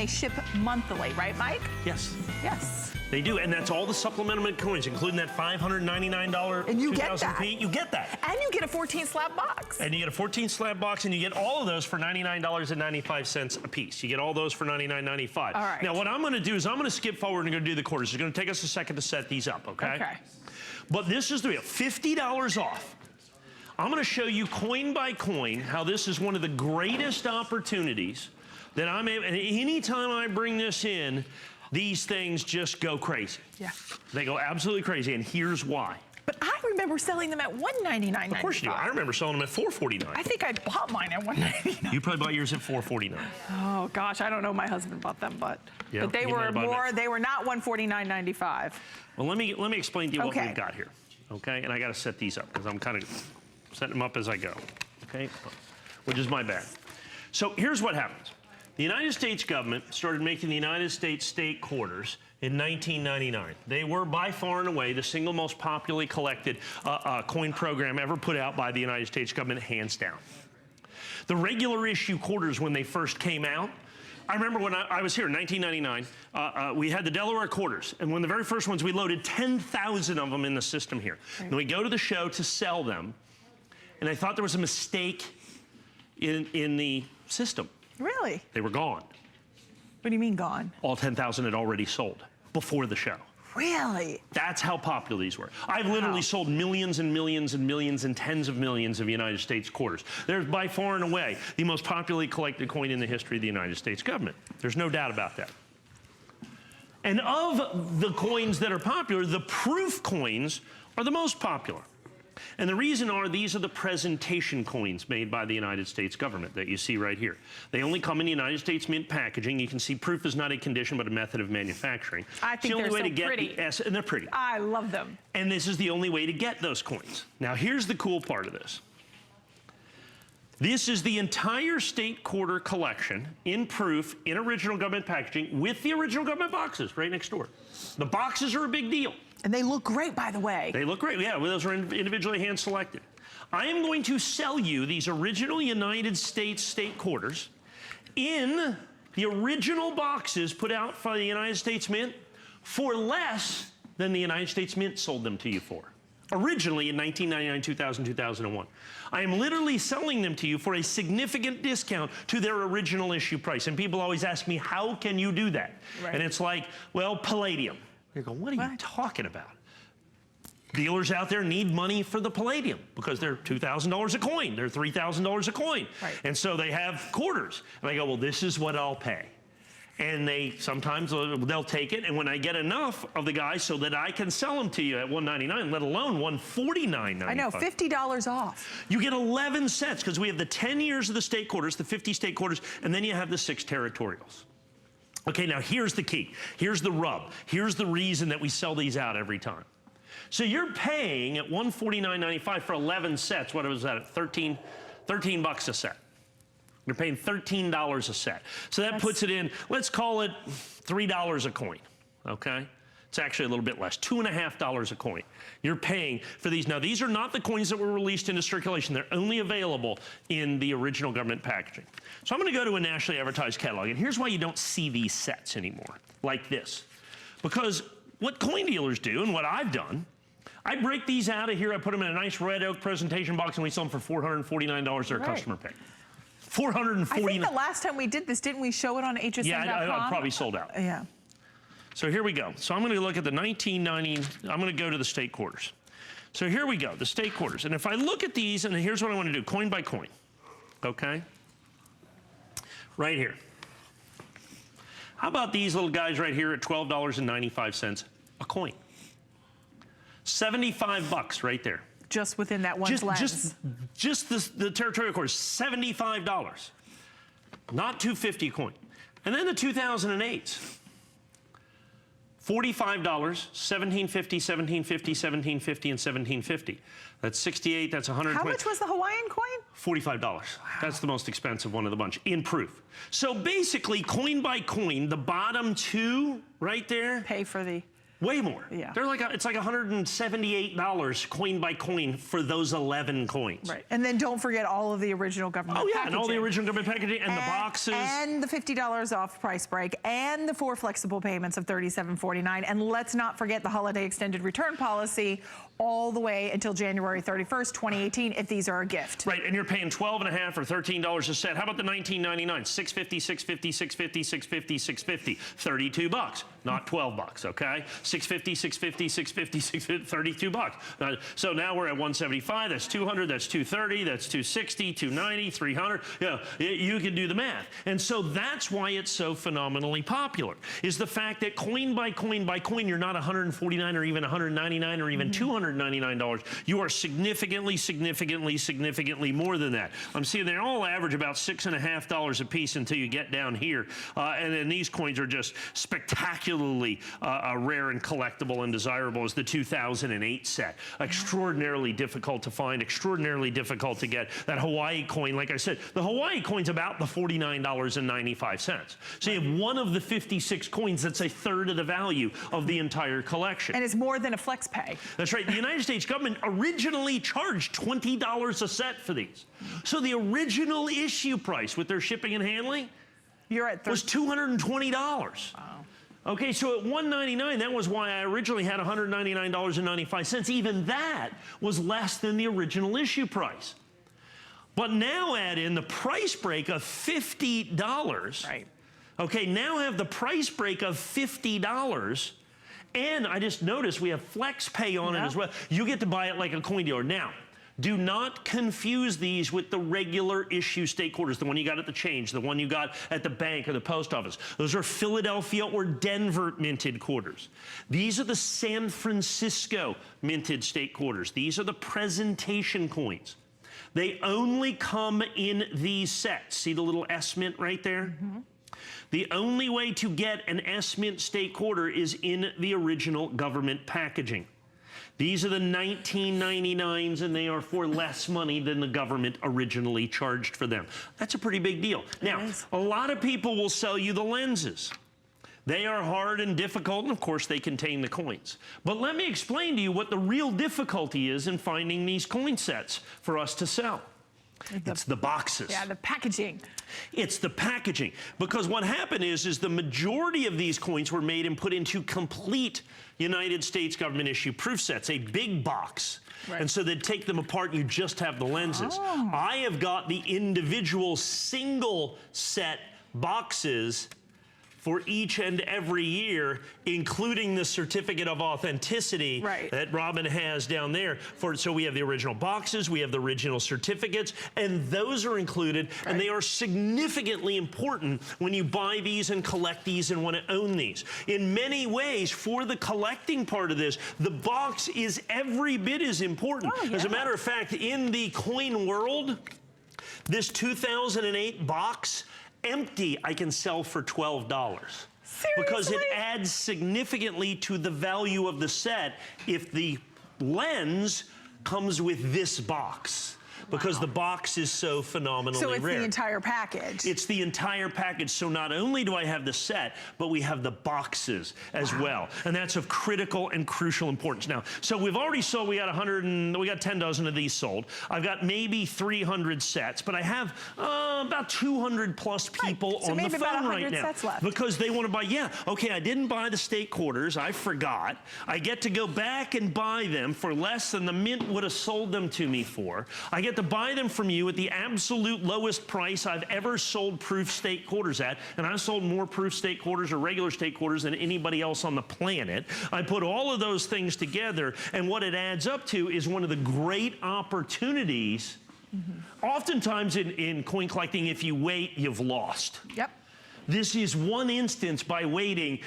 They ship monthly, right, Mike? Yes. Yes. They do, and that's all the supplemental coins, including that $599 and you get that. You get that. And you get a 14-slab box. And you get a 14-slab box, and you get all of those for $99.95 a piece. You get all those for $99.95. All right. Now, what I'm going to do is I'm going to skip forward and going to do the quarters. It's going to take us a second to set these up, okay? Okay. But this is the deal. $50 off. I'm going to show you coin by coin how this is one of the greatest opportunities that I'm able, and anytime I bring this in, these things just go crazy. Yeah. They go absolutely crazy, and here's why. But I remember selling them at $199.95. Of course you do. I remember selling them at $449. I think I bought mine at $199. You probably bought yours at $449. Oh gosh, I don't know. My husband bought them, but they were more. They were not $149.95. Well, let me explain to you what we've got here. Okay, and I got to set these up because I'm kind of setting them up as I go. Okay, which is my bad. So here's what happens. The United States government started making the United States state quarters in 1999. They were by far and away the single most popularly collected coin program ever put out by the United States government, hands down. The regular issue quarters, when they first came out, I remember when I was here in 1999, we had the Delaware quarters, and one of the very first ones, we loaded 10,000 of them in the system here. Right. And we go to the show to sell them, and I thought there was a mistake in the system. Really? They were gone. What do you mean gone? All 10,000 had already sold before the show. Really? That's how popular these were. I've literally sold millions and millions and millions and tens of millions of United States quarters. They're by far and away the most popularly collected coin in the history of the United States government. There's no doubt about that. And of the coins that are popular, the proof coins are the most popular. And the reason these are the presentation coins made by the United States government that you see right here. They only come in the United States Mint packaging. You can see proof is not a condition, but a method of manufacturing. I think they're so pretty. And they're pretty. I love them. And this is the only way to get those coins. Now, here's the cool part of this. This is the entire state quarter collection in proof, in original government packaging, with the original government boxes right next door. The boxes are a big deal. And they look great, by the way. They look great. Yeah, well, those are individually hand-selected. I am going to sell you these original United States state quarters in the original boxes put out by the United States Mint for less than the United States Mint sold them to you for. Originally in 1999, 2000, 2001. I am literally selling them to you for a significant discount to their original issue price. And people always ask me, how can you do that? Right. And it's like, well, palladium. You go, what are you talking about? Dealers out there need money for the palladium because they're $2,000 a coin. They're $3,000 a coin. Right. And so they have quarters. And I go, well, this is what I'll pay. And sometimes they'll take it. And when I get enough of the guys so that I can sell them to you at $199, let alone $149.95. I know, $50 off. You get 11 sets because we have the 10 years of the state quarters, the 50 state quarters, and then you have the 6 territorials. Okay, now here's the key. Here's the rub. Here's the reason that we sell these out every time. So you're paying at $149.95 for 11 sets. What was that? At 13 bucks a set. You're paying $13 a set. So that puts it in, let's call it $3 a coin, okay? It's actually a little bit less, $2.50 a coin. You're paying for these. Now, these are not the coins that were released into circulation. They're only available in the original government packaging. So I'm going to go to a nationally advertised catalog, and here's why you don't see these sets anymore, like this. Because what coin dealers do, and what I've done, I break these out of here, I put them in a nice red oak presentation box, and we sell them for $449 their customer paid. $449. I think the last time we did this, didn't we show it on HSN.com? Yeah, I probably sold out. Yeah. So here we go. So I'm going to look at the 1990, I'm going to go to the state quarters. So here we go, the state quarters. And if I look at these, and here's what I want to do, coin by coin, okay? Right here. How about these little guys right here at $12.95 a coin? 75 bucks right there. Just within that one lens. Just the territorial quarters, $75. Not $2.50 a coin. And then the 2008s. $45, $17.50, $17.50, $17.50, and $17.50. That's 68, that's 120. How much was the Hawaiian coin? $45. Wow. That's the most expensive one of the bunch, in proof. So basically, coin by coin, the bottom two right there. Pay for the... Way more. Yeah. They're like it's like $178 coin by coin for those 11 coins. Right. And then don't forget all of the original government packaging. And all the original government packaging and the boxes. And the $50 off price break and the 4 flexible payments of $37.49. And let's not forget the holiday extended return policy all the way until January 31st, 2018, if these are a gift. Right, and you're paying $12.50 or $13 a set. How about the $19.99? $6.50, $6.50, $6.50, $6.50, $6.50. $32, not $12, okay? $6.50, $6.50, $6.50, $6.50, $32. So now we're at $175. That's $200. That's $230. That's $260. $290. $300. You know, you can do the math. And so that's why it's so phenomenally popular. Is the fact that coin by coin by coin, you're not $149 or even $199 or even $299. You are significantly, significantly, significantly more than that. I'm seeing they all average about $6.50 a piece until you get down here. And then these coins are just spectacularly rare and collectible and desirable as the 2008 set. Extraordinarily difficult to find, extraordinarily difficult to get. That Hawaii coin, like I said, the Hawaii coin's about the $49.95. So you have one of the 56 coins that's a third of the value of the entire collection. And it's more than a flex pay. That's right. The United States government originally charged $20 a set for these. So the original issue price with their shipping and handling was $220. Wow. Okay, so at $199, that was why I originally had $199.95. Even that was less than the original issue price. But now add in the price break of $50. Right. Okay, now have the price break of $50. And I just noticed we have flex pay on it as well. You get to buy it like a coin dealer. Now, do not confuse these with the regular issue state quarters, the one you got at the change, the one you got at the bank or the post office. Those are Philadelphia or Denver minted quarters. These are the San Francisco minted state quarters. These are the presentation coins. They only come in these sets. See the little S mint right there? The only way to get an S Mint state quarter is in the original government packaging. These are the 1999s, and they are for less money than the government originally charged for them. That's a pretty big deal. Now, a lot of people will sell you the lenses. They are hard and difficult, and of course they contain the coins. But let me explain to you what the real difficulty is in finding these coin sets for us to sell. It's the boxes. Yeah, the packaging. It's the packaging. Because what happened is the majority of these coins were made and put into complete United States government issue proof sets, a big box. Right. And so they'd take them apart and you just have the lenses. I have got the individual single set boxes for each and every year, including the certificate of authenticity that Robin has down there. So we have the original boxes, we have the original certificates, and those are included, and they are significantly important when you buy these and collect these and want to own these. In many ways, for the collecting part of this, the box is every bit as important. As a matter of fact, in the coin world, this 2008 box, empty, I can sell for $12. Seriously? Because it adds significantly to the value of the set if the lens comes with this box. Because the box is so phenomenally rare. So it's the entire package. It's the entire package. So not only do I have the set, but we have the boxes as well. And that's of critical and crucial importance. Now, so we've already sold, we got 10 dozen of these sold. I've got maybe 300 sets, but I have about 200 plus people on the phone right now. Sets left. Because they want to buy, okay, I didn't buy the state quarters, I forgot. I get to go back and buy them for less than the mint would have sold them to me for. I get to buy them from you at the absolute lowest price I've ever sold proof state quarters at, and I've sold more proof state quarters or regular state quarters than anybody else on the planet. I put all of those things together, and what it adds up to is one of the great opportunities. Oftentimes in coin collecting, if you wait, you've lost. This is one instance by waiting.